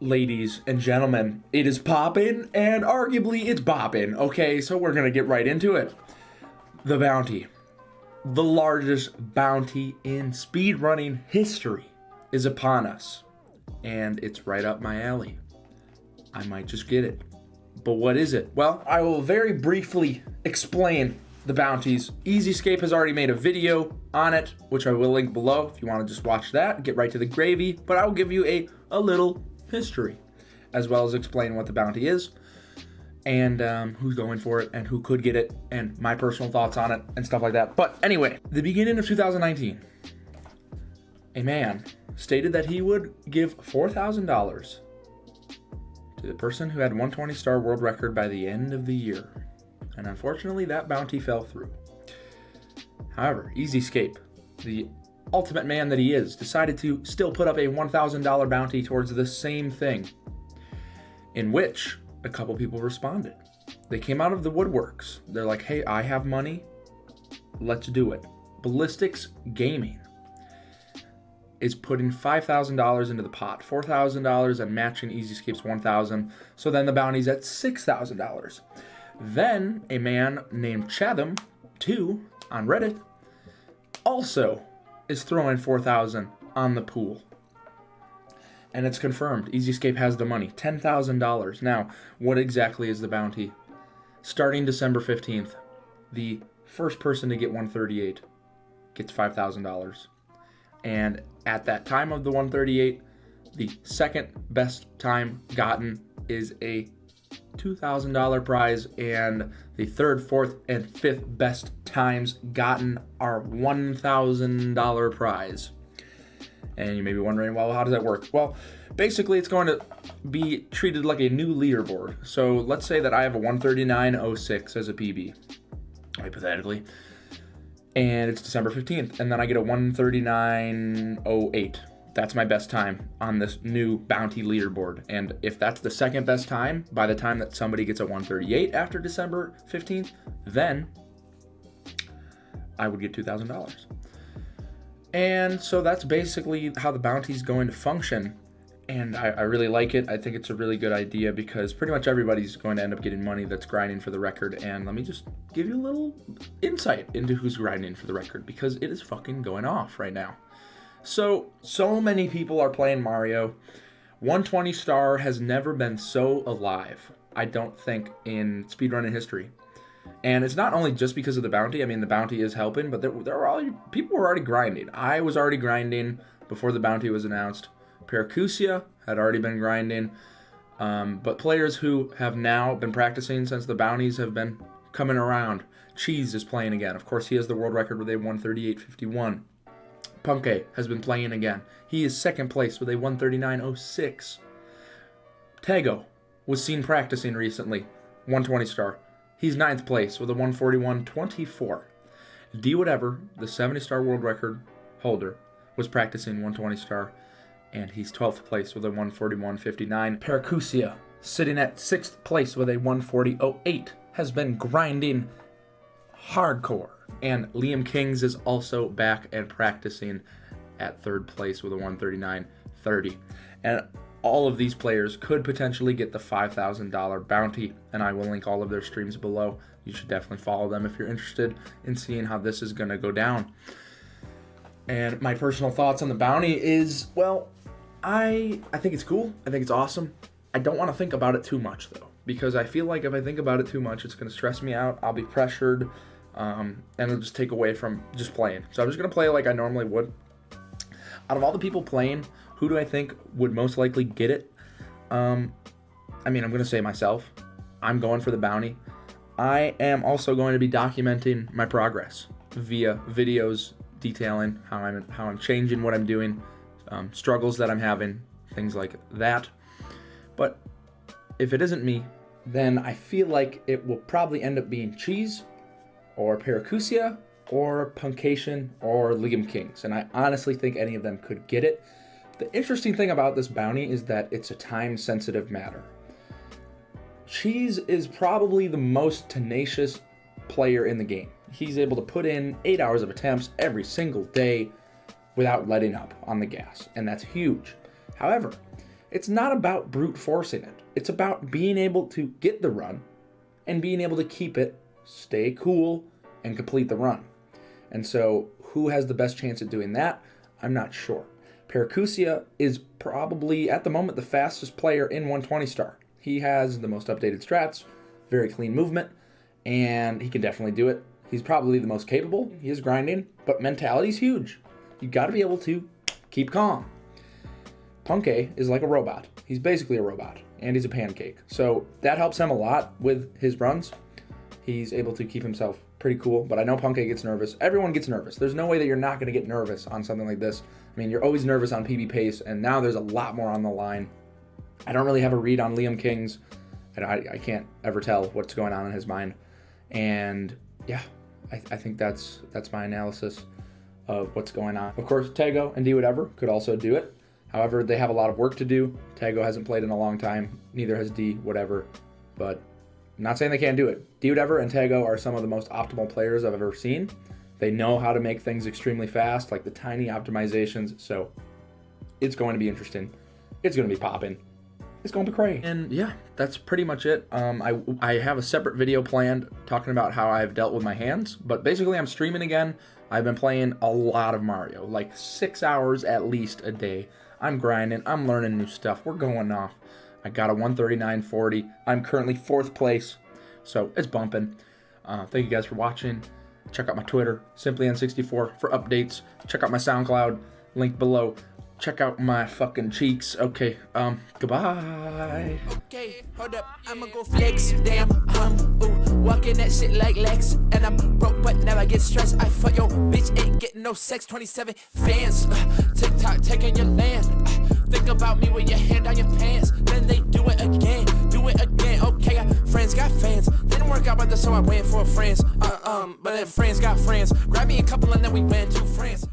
Ladies and gentlemen, it is poppin', and arguably it's boppin'. Okay, so we're gonna get right into it. The bounty. The largest bounty in speedrunning history is upon us, and it's right up my alley. I might just get it. But what is it? Well, I will very briefly explain the bounties. EZScape has already made a video on it, which I will link below if you want to just watch that and get right to the gravy, but I will give you a little history, as well as explain what the bounty is, and who's going for it, and who could get it, and my personal thoughts on it, and stuff like that. But anyway, the beginning of 2019, a man stated that he would give $4,000 to the person who had 120-star world record by the end of the year. And unfortunately, that bounty fell through. However, EZScape, the ultimate man that he is, decided to still put up a $1,000 bounty towards the same thing, in which a couple people responded. They came out of the woodworks. They're like, hey, I have money, let's do it. Ballistix Gaming is putting $5,000 into the pot, $4,000 and matching EZScape's $1,000, so then the bounty's at $6,000. Then a man named Chatham 2 on Reddit also is throwing $4,000 on the pool. And it's confirmed. EZScape has the money, $10,000. Now, what exactly is the bounty? Starting December 15th, the first person to get 138 gets $5,000. And at that time of the 138, the second best time gotten is a $2,000 prize, and the third, fourth, and fifth best times gotten are $1,000 prize. And you may be wondering, well, how does that work? Well, basically it's going to be treated like a new leaderboard. So let's say that I have a 139.06 as a PB, hypothetically, and it's December 15th, and then I get a 139.08. That's my best time on this new bounty leaderboard. And if that's the second best time, by the time that somebody gets a 138 after December 15th, then I would get $2,000. And so that's basically how the bounty is going to function. And I really like it. I think it's a really good idea because pretty much everybody's going to end up getting money that's grinding for the record. And let me just give you a little insight into who's grinding for the record, because it is fucking going off right now. So many people are playing Mario. 120 star has never been so alive, I don't think, in speedrunning history. And it's not only just because of the bounty. I mean, the bounty is helping, but people were already grinding. I was already grinding before the bounty was announced. Paracusia had already been grinding. But players who have now been practicing since the bounties have been coming around. Cheese is playing again. Of course, he has the world record with a 138.51. Punke has been playing again. He is second place with a 139.06. Tego was seen practicing recently, 120 star. He's ninth place with a 141.24. D Whatever, the 70 star world record holder, was practicing 120 star, and he's 12th place with a 141.59. Paracusia, sitting at 6th place with a 140.08, has been grinding hardcore. And Liam Kings is also back and practicing at 3rd place with a 139.30. And all of these players could potentially get the $5,000 bounty, and I will link all of their streams below. You should definitely follow them if you're interested in seeing how this is going to go down. And my personal thoughts on the bounty is, well, I think it's cool. I think it's awesome. I don't want to think about it too much, though, because I feel like if I think about it too much, it's going to stress me out. I'll be pressured. And it'll just take away from just playing. So I'm just going to play like I normally would. Out of all the people playing, who do I think would most likely get it? I mean, I'm going to say myself. I'm going for the bounty. I am also going to be documenting my progress via videos detailing how I'm changing what I'm doing, struggles that I'm having, things like that. But if it isn't me, then I feel like it will probably end up being Cheese, or Paracusia, or Puncation, or Liam Kings. And I honestly think any of them could get it. The interesting thing about this bounty is that it's a time-sensitive matter. Cheese is probably the most tenacious player in the game. He's able to put in 8 hours of attempts every single day without letting up on the gas, and that's huge. However, It's not about brute forcing it. It's about being able to get the run and being able to keep it, stay cool, and complete the run. And so who has the best chance at doing that? I'm not sure. Paracusia is probably, at the moment, the fastest player in 120 star. He has the most updated strats, very clean movement, and he can definitely do it. He's probably the most capable. He is grinding, but mentality's huge. You got to be able to keep calm. Punke is like a robot. He's basically a robot, and he's a pancake. So that helps him a lot with his runs. He's able to keep himself pretty cool, but I know Punke gets nervous. Everyone gets nervous. There's no way that you're not going to get nervous on something like this. I mean, you're always nervous on PB pace, and now there's a lot more on the line. I don't really have a read on Liam King's. I can't ever tell what's going on in his mind. And yeah, I think that's my analysis of what's going on. Of course, Tago and D Whatever could also do it. However, they have a lot of work to do. Tago hasn't played in a long time. Neither has D Whatever. But I'm not saying they can't do it. D Whatever and Tago are some of the most optimal players I've ever seen. They know how to make things extremely fast, like the tiny optimizations. So it's going to be interesting. It's going to be popping. It's going to be crazy. And yeah, that's pretty much it. I have a separate video planned talking about how I've dealt with my hands, but basically I'm streaming again. I've been playing a lot of Mario, like 6 hours at least a day. I'm grinding, I'm learning new stuff. We're going off. I got a 139.40. I'm currently 4th place, so it's bumping. Thank you guys for watching. Check out my Twitter, SimplyN64 for updates. Check out my SoundCloud, link below. Check out my fucking cheeks. Okay, goodbye. Okay, hold up, I'ma go flex. Damn, walking that shit like Lex. And I'm broke, but never get stressed. I fuck your bitch, ain't getting no sex. 27 fans, TikTok taking your land. Think about me with your hand on your pants. Then they do it again. Okay, got friends, got fans. Didn't work out, but so I went for friends. But then friends got friends. Grab me a couple and then we went to friends.